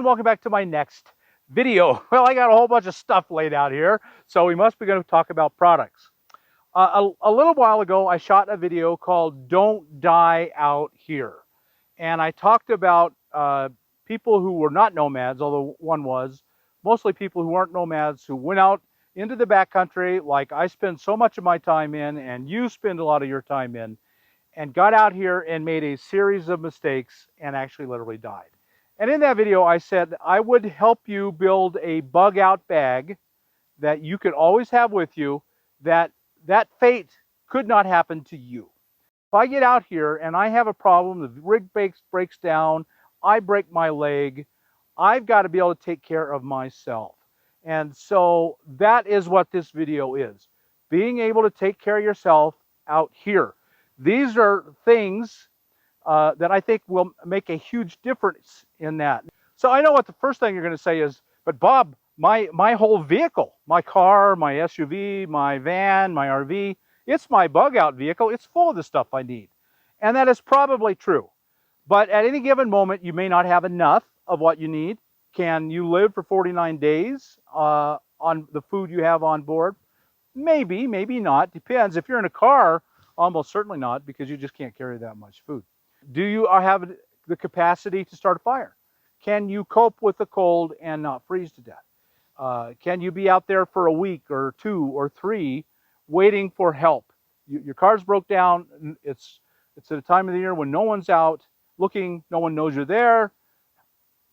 Welcome back to my next video. Well, I got a whole bunch of stuff laid out here, so we must be going to talk about products. A little while ago, I shot a video called Don't Die Out Here. And I talked about people who were not nomads, although one was, mostly people who weren't nomads, who went out into the backcountry like I spend so much of my time in, and you spend a lot of your time in, and got out here and made a series of mistakes and actually literally died. And in that video, I said I would help you build a bug out bag that you could always have with you, that fate could not happen to you. If I get out here and I have a problem, the rig breaks down, I break my leg, I've got to be able to take care of myself. And so that is what this video is. Being able to take care of yourself out here. These are things that I think will make a huge difference in that. So I know what the first thing you're going to say is, but Bob, my whole vehicle, my car, my SUV, my van, my RV, it's my bug out vehicle. It's full of the stuff I need. And that is probably true. But at any given moment, you may not have enough of what you need. Can you live for 49 days on the food you have on board? Maybe, maybe not. Depends. If you're in a car, almost certainly not, because you just can't carry that much food. Do you have the capacity to start a fire? Can you cope with the cold and not freeze to death? Can you be out there for a week or 2 or 3 waiting for help? Your car's broke down. It's at a time of the year when no one's out looking, no one knows you're there.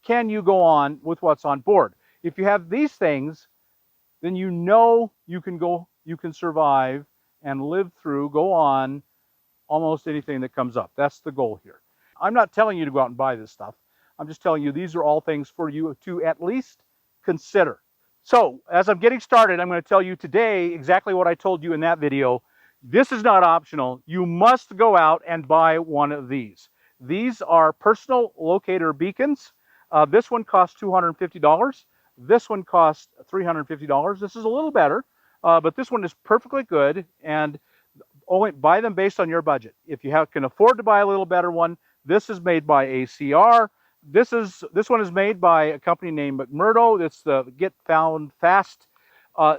Can you go on with what's on board? If you have these things, then you know you can survive and live through, go on almost anything that comes up. That's the goal here. I'm not telling you to go out and buy this stuff. I'm just telling you these are all things for you to at least consider. So as I'm getting started, I'm going to tell you today exactly what I told you in that video. This is not optional. You must go out and buy one of these. These are personal locator beacons. This one costs $250. This one costs $350. This is a little better, but this one is perfectly good, and only buy them based on your budget. If you can afford to buy a little better one, this is made by ACR. This one is made by a company named McMurdo. It's the Get Found Fast.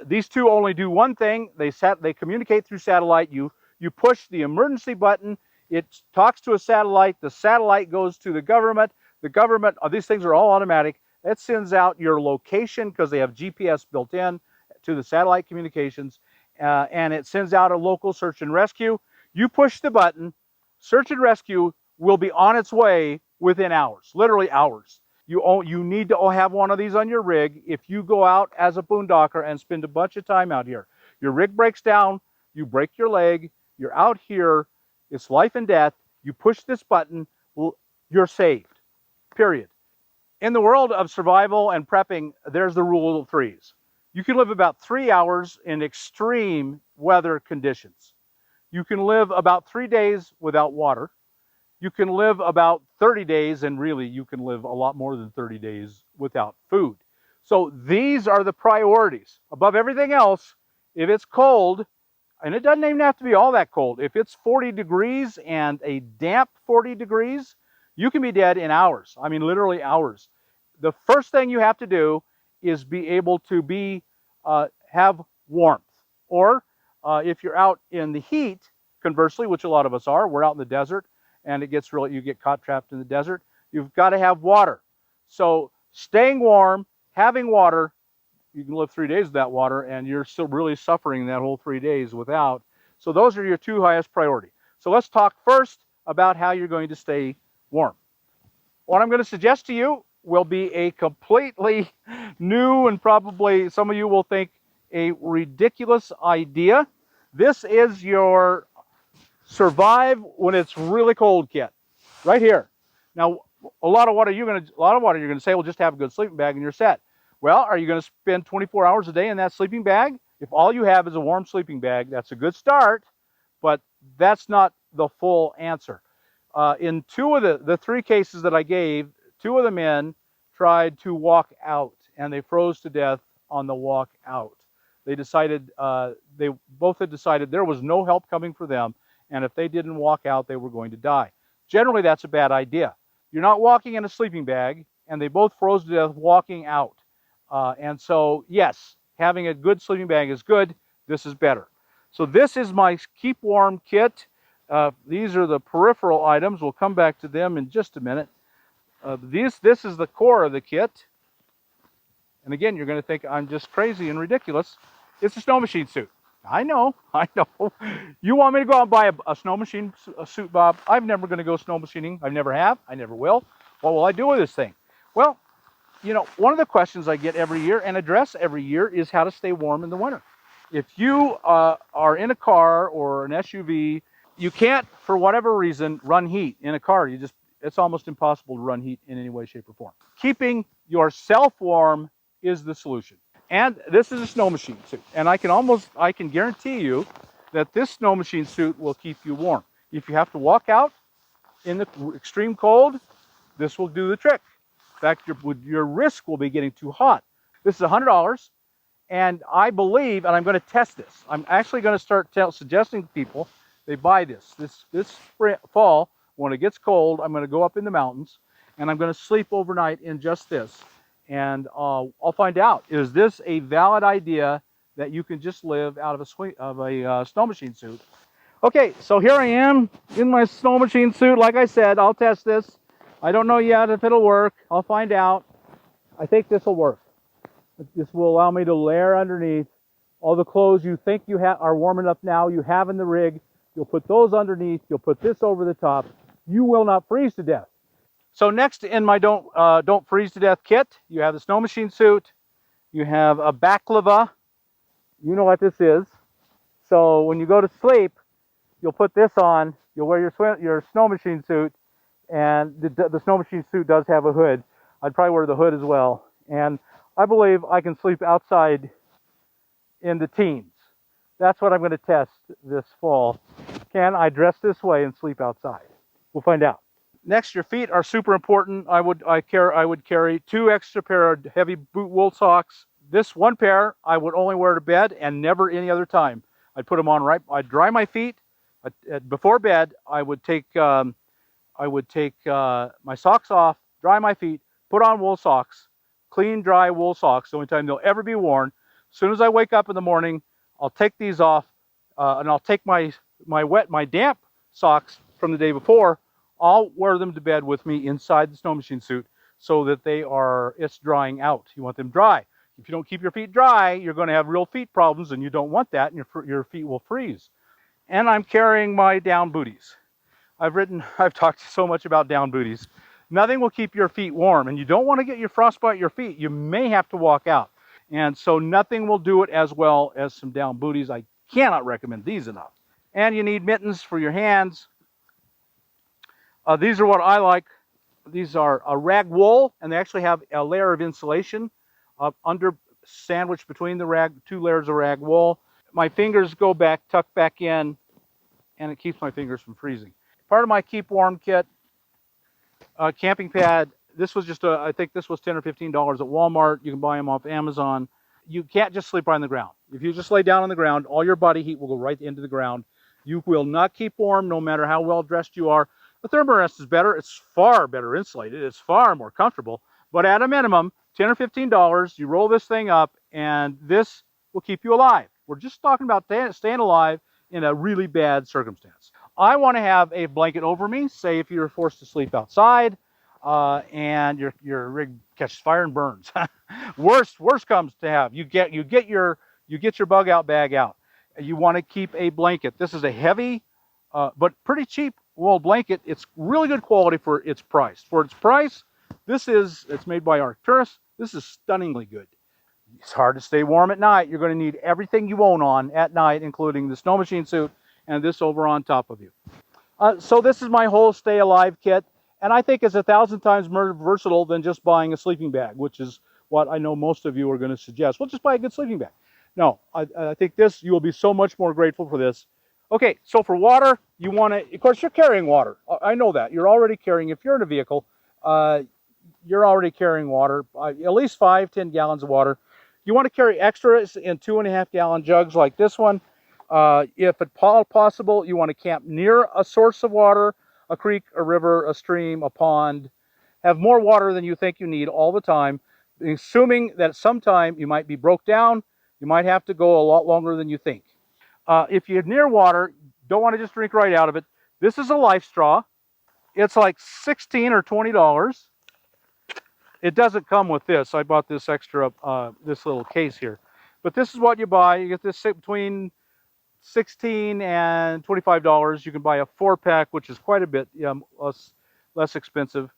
These two only do one thing. They communicate through satellite. You push the emergency button. It talks to a satellite. The satellite goes to the government. The government, these things are all automatic. It sends out your location because they have GPS built in to the satellite communications, and it sends out a local search and rescue. You push the button, search and rescue will be on its way within hours, literally hours. You need to have one of these on your rig if you go out as a boondocker and spend a bunch of time out here. Your rig breaks down, you break your leg, you're out here, it's life and death. You push this button, you're saved, period. In the world of survival and prepping, there's the rule of threes. You can live about 3 hours in extreme weather conditions. You can live about 3 days without water. You can live about 30 days, and really you can live a lot more than 30 days without food. So these are the priorities. Above everything else, if it's cold, and it doesn't even have to be all that cold, if it's 40 degrees and a damp 40 degrees, you can be dead in hours. I mean, literally hours. The first thing you have to do is be able to have warmth. Or if you're out in the heat, conversely, which a lot of us are, we're out in the desert, and you get caught trapped in the desert, you've got to have water. So staying warm, having water, you can live 3 days without water, and you're still really suffering that whole 3 days without. So those are your 2 highest priority. So let's talk first about how you're going to stay warm. What I'm going to suggest to you will be a completely new, and probably some of you will think a ridiculous idea. This is your survive when it's really cold kit, right here. Now, a lot of what you're going to say, well, just have a good sleeping bag and you're set. Well, are you going to spend 24 hours a day in that sleeping bag? If all you have is a warm sleeping bag, that's a good start, but that's not the full answer. In 2 of the 3 cases that I gave, 2 of the men tried to walk out, and they froze to death on the walk out. They both had decided there was no help coming for them, and if they didn't walk out, they were going to die. Generally, that's a bad idea. You're not walking in a sleeping bag. and they both froze to death walking out. And so, yes, having a good sleeping bag is good. This is better. So this is my Keep Warm kit. These are the peripheral items. We'll come back to them in just a minute. This is the core of the kit. And again, you're going to think I'm just crazy and ridiculous. It's a snow machine suit. I know, I know. You want me to go out and buy a snow machine suit, Bob? I'm never going to go snow machining. I never have. I never will. What will I do with this thing? Well, you know, one of the questions I get every year and address every year is how to stay warm in the winter. If you are in a car or an SUV, you can't, for whatever reason, run heat in a car. It's almost impossible to run heat in any way, shape, or form. Keeping yourself warm is the solution. And this is a snow machine suit. And I can guarantee you that this snow machine suit will keep you warm. If you have to walk out in the extreme cold, this will do the trick. In fact, your wrist will be getting too hot. This is $100, and I believe, and I'm going to test this. I'm actually going to start suggesting to people they buy this. This fall, when it gets cold, I'm going to go up in the mountains, and I'm going to sleep overnight in just this. And I'll find out, is this a valid idea that you can just live out of a snow machine suit? Okay, so here I am in my snow machine suit. Like I said, I'll test this. I don't know yet if it'll work. I'll find out. I think this will work. This will allow me to layer underneath all the clothes you think you are warm enough now, you have in the rig. You'll put those underneath. You'll put this over the top. You will not freeze to death. So next in my don't freeze to death kit, you have the snow machine suit. You have a baklava. You know what this is. So when you go to sleep, you'll put this on. You'll wear your snow machine suit, and the snow machine suit does have a hood. I'd probably wear the hood as well. And I believe I can sleep outside in the teens. That's what I'm going to test this fall. Can I dress this way and sleep outside? We'll find out. Next, your feet are super important. I would carry 2 extra pair of heavy boot wool socks. This one pair I would only wear to bed and never any other time. I'd put them on I'd dry my feet. Before bed, I would take my socks off, dry my feet, put on wool socks, clean, dry wool socks, the only time they'll ever be worn. As soon as I wake up in the morning, I'll take these off, and I'll take my damp socks from the day before. I'll wear them to bed with me inside the snow machine suit so that it's drying out. You want them dry. If you don't keep your feet dry, you're going to have real feet problems, and you don't want that, and your feet will freeze. And I'm carrying my down booties. I've talked so much about down booties. Nothing will keep your feet warm, and you don't want to get your frostbite your feet. You may have to walk out. And so nothing will do it as well as some down booties. I cannot recommend these enough. And you need mittens for your hands. These are what I like. These are a rag wool, and they actually have a layer of insulation sandwiched between the 2 layers of rag wool. My fingers go back, tuck back in, and it keeps my fingers from freezing. Part of my Keep Warm kit, camping pad. This was I think this was $10 or $15 at Walmart. You can buy them off Amazon. You can't just sleep right on the ground. If you just lay down on the ground, all your body heat will go right into the ground. You will not keep warm no matter how well dressed you are. The Thermarest is better. It's far better insulated. It's far more comfortable. But at a minimum, $10 or $15, you roll this thing up, and this will keep you alive. We're just talking about staying alive in a really bad circumstance. I want to have a blanket over me, say if you're forced to sleep outside, and your rig catches fire and burns. worst comes to have. You get your Bugout bag out. You want to keep a blanket. This is a heavy, but pretty cheap wool blanket. It's really good quality for its price. For its price, it's made by Arcturus. This is stunningly good. It's hard to stay warm at night. You're going to need everything you own on at night, including the snow machine suit and this over on top of you. So this is my whole Stay Alive kit, and I think it's 1,000 times more versatile than just buying a sleeping bag, which is what I know most of you are going to suggest. Well, just buy a good sleeping bag. No, I think you will be so much more grateful for this. Okay, so for water, you want to, of course, you're carrying water. I know that. You're already carrying, if you're in a vehicle, you're already carrying water, at least 5-10 gallons of water. You want to carry extras in 2.5-gallon jugs like this one. If at all possible, you want to camp near a source of water, a creek, a river, a stream, a pond. have more water than you think you need all the time, assuming that sometime you might be broke down, you might have to go a lot longer than you think. If you're near water, don't want to just drink right out of it. This is a life straw. It's like $16 or $20. It doesn't come with this. I bought this extra, this little case here. But this is what you buy. You get this between $16 and $25. You can buy a 4-pack, which is quite a bit less expensive.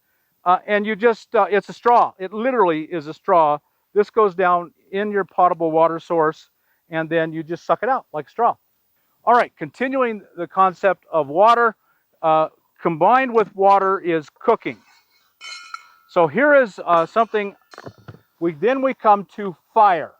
And you just, it's a straw. It literally is a straw. This goes down in your potable water source, and then you just suck it out like straw. All right, continuing the concept of water, combined with water is cooking. So here is something, then we come to fire.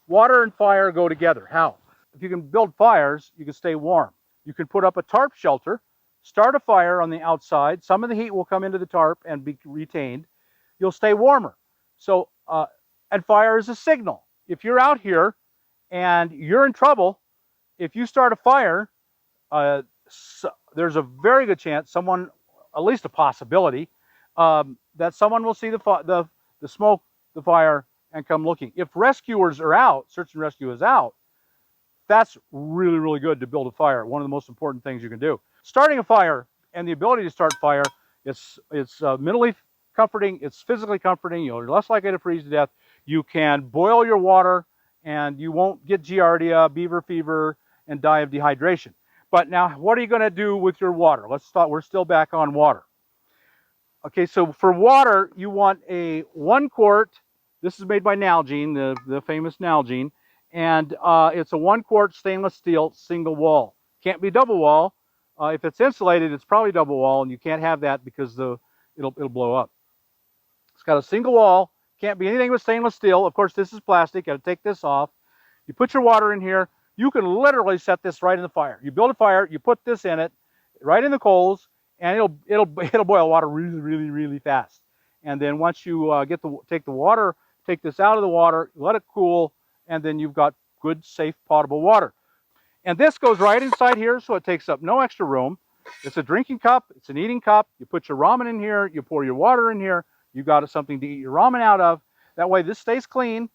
Water and fire go together. How? If you can build fires, you can stay warm. You can put up a tarp shelter, start a fire on the outside. Some of the heat will come into the tarp and be retained. You'll stay warmer. So, and fire is a signal. If you're out here and you're in trouble, if you start a fire, there's a very good chance someone, at least a possibility, that someone will see the smoke, the fire, and come looking. If rescuers are out, search and rescue is out, that's really, really good to build a fire. One of the most important things you can do. Starting a fire and the ability to start fire, it's mentally comforting, it's physically comforting, you're less likely to freeze to death. You can boil your water and you won't get giardia, beaver fever, and die of dehydration. But now, what are you going to do with your water? Let's start, we're still back on water. Okay, so for water, you want a 1 quart. This is made by Nalgene, the famous Nalgene, and it's a 1 quart stainless steel single wall. Can't be double wall. If it's insulated, it's probably double wall, and you can't have that because it'll blow up. It's got a single wall. Can't be anything with stainless steel. Of course, this is plastic. Got to take this off. You put your water in here. You can literally set this right in the fire. You build a fire. You put this in it, right in the coals, and it'll boil water really, really, really fast. And then once you take this out of the water, let it cool, and then you've got good, safe, potable water. And this goes right inside here, so it takes up no extra room. It's a drinking cup. It's an eating cup. You put your ramen in here. You pour your water in here. You've got something to eat your ramen out of. That way this stays clean.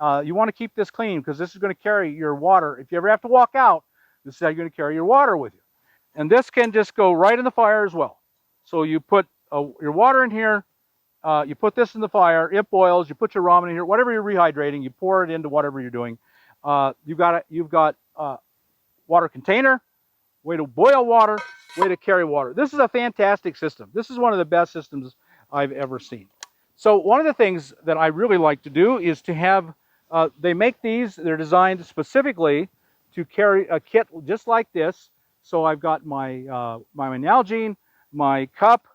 You want to keep this clean because this is going to carry your water. If you ever have to walk out, this is how you're going to carry your water with you. And this can just go right in the fire as well. So you put your water in here, you put this in the fire, it boils, you put your ramen in here, whatever you're rehydrating, you pour it into whatever you're doing. You've got water container, way to boil water, way to carry water. This is a fantastic system. This is one of the best systems I've ever seen. So one of the things that I really like to do is to have, they make these, they're designed specifically to carry a kit just like this. So I've got my Nalgene, my cup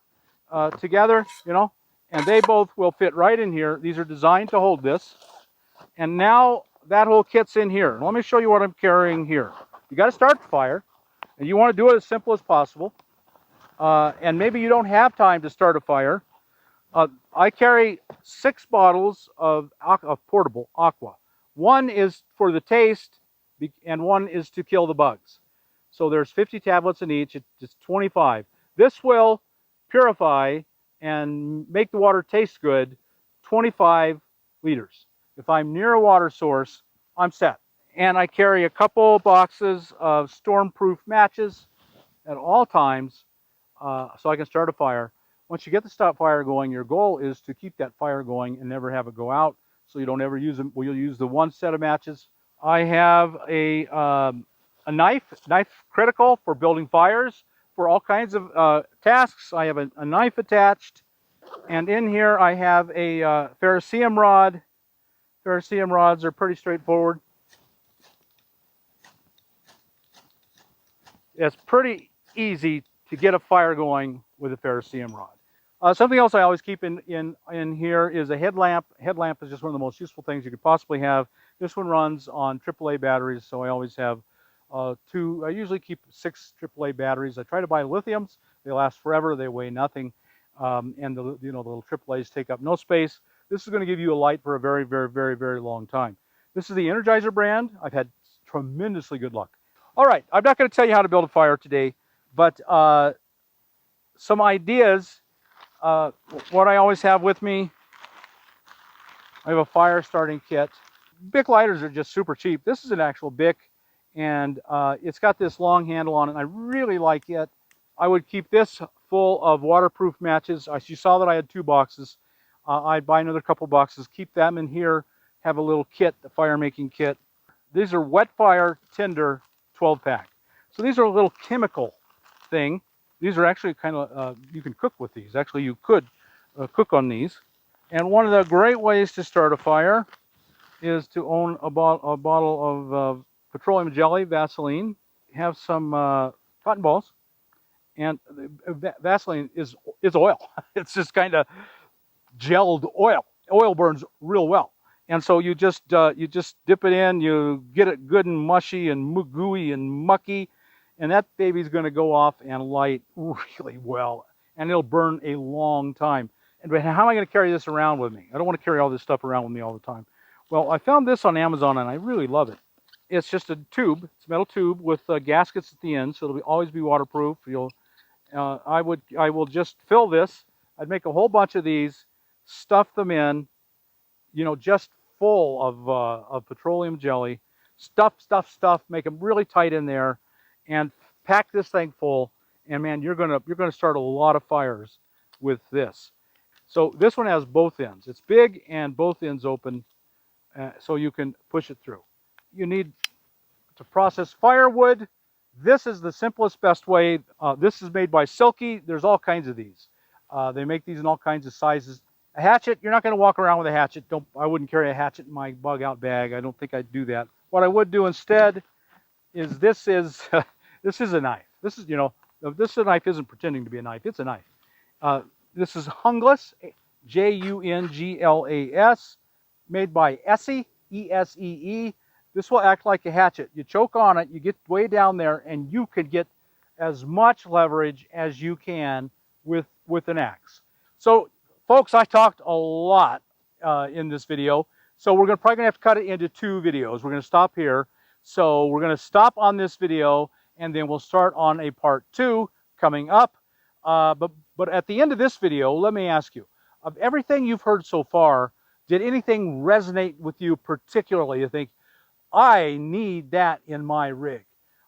together, and they both will fit right in here. These are designed to hold this. And now that whole kit's in here. Let me show you what I'm carrying here. You got to start the fire, and you want to do it as simple as possible. And maybe you don't have time to start a fire. I carry 6 bottles of portable aqua. One is for the taste, and one is to kill the bugs. So there's 50 tablets in each. It's 25. This will purify and make the water taste good, 25 liters. If I'm near a water source, I'm set. And I carry a couple boxes of storm-proof matches at all times so I can start a fire. Once you get the fire going, your goal is to keep that fire going and never have it go out, so you don't ever use them. Well, you'll use the one set of matches. I have a knife critical for building fires, for all kinds of tasks. I have a knife attached, and in here I have a ferrocerium rod. Ferrocerium rods are pretty straightforward. It's pretty easy to get a fire going with a ferrocerium rod. Something else I always keep in here is a headlamp. Headlamp is just one of the most useful things you could possibly have. This one runs on AAA batteries, so I always have 2. I usually keep 6 AAA batteries. I try to buy lithiums. They last forever. They weigh nothing, and the little AAAs take up no space. This is going to give you a light for a very, very, very, very long time. This is the Energizer brand. I've had tremendously good luck. All right, I'm not going to tell you how to build a fire today, but some ideas Uh, what I always have with me, I have a fire starting kit. Bic lighters are just super cheap. This is an actual Bic, and it's got this long handle on it, and I really like it. I would keep this full of waterproof matches. You saw that I had 2 boxes. I'd buy another couple boxes, keep them in here, have a little kit, the fire making kit. These are wet fire tinder 12-pack. So these are a little chemical thing. These are actually kind of, you can cook with these. Actually, you could cook on these. And one of the great ways to start a fire is to own a bottle of petroleum jelly, Vaseline, have some cotton balls, and Vaseline is oil. It's just kind of gelled oil. Oil burns real well, and so you just dip it in, you get it good and mushy and gooey and mucky, and that baby's going to go off and light really well, and it'll burn a long time. And how am I going to carry this around with me? I don't want to carry all this stuff around with me all the time. Well, I found this on Amazon, and I really love it. It's just a tube. It's a metal tube with gaskets at the end, so it'll always be waterproof. I will just fill this. I'd make a whole bunch of these, stuff them in, just full of petroleum jelly. Stuff. Make them really tight in there, and pack this thing full. And man, you're gonna start a lot of fires with this. So this one has both ends. It's big and both ends open, so you can push it through. You need to process firewood. This is the simplest, best way. This is made by Silky. There's all kinds of these. They make these in all kinds of sizes. A hatchet, you're not going to walk around with a hatchet. I wouldn't carry a hatchet in my bug out bag. I don't think I'd do that. What I would do instead is this is a knife. This knife isn't pretending to be a knife. It's a knife. This is Hungless, Junglas, made by Essie, Esee. This will act like a hatchet. You choke on it, you get way down there, and you can get as much leverage as you can with an axe. So, folks, I talked a lot in this video, so we're probably going to have to cut it into 2 videos. We're going to stop here. So we're going to stop on this video, and then we'll start on a part 2 coming up. But at the end of this video, let me ask you, of everything you've heard so far, did anything resonate with you particularly? You think, I need that in my rig.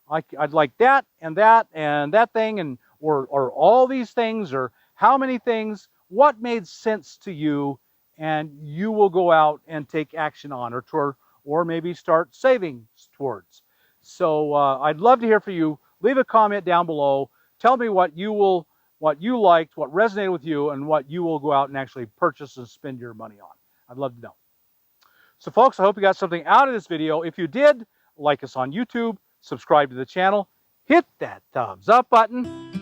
I'd like that and that and that thing, or all these things, or how many things? What made sense to you, and you will go out and take action on, or maybe start saving towards. So I'd love to hear from you. Leave a comment down below. Tell me what you liked, what resonated with you, and what you will go out and actually purchase and spend your money on. I'd love to know. So folks, I hope you got something out of this video. If you did, like us on YouTube, subscribe to the channel, hit that thumbs up button.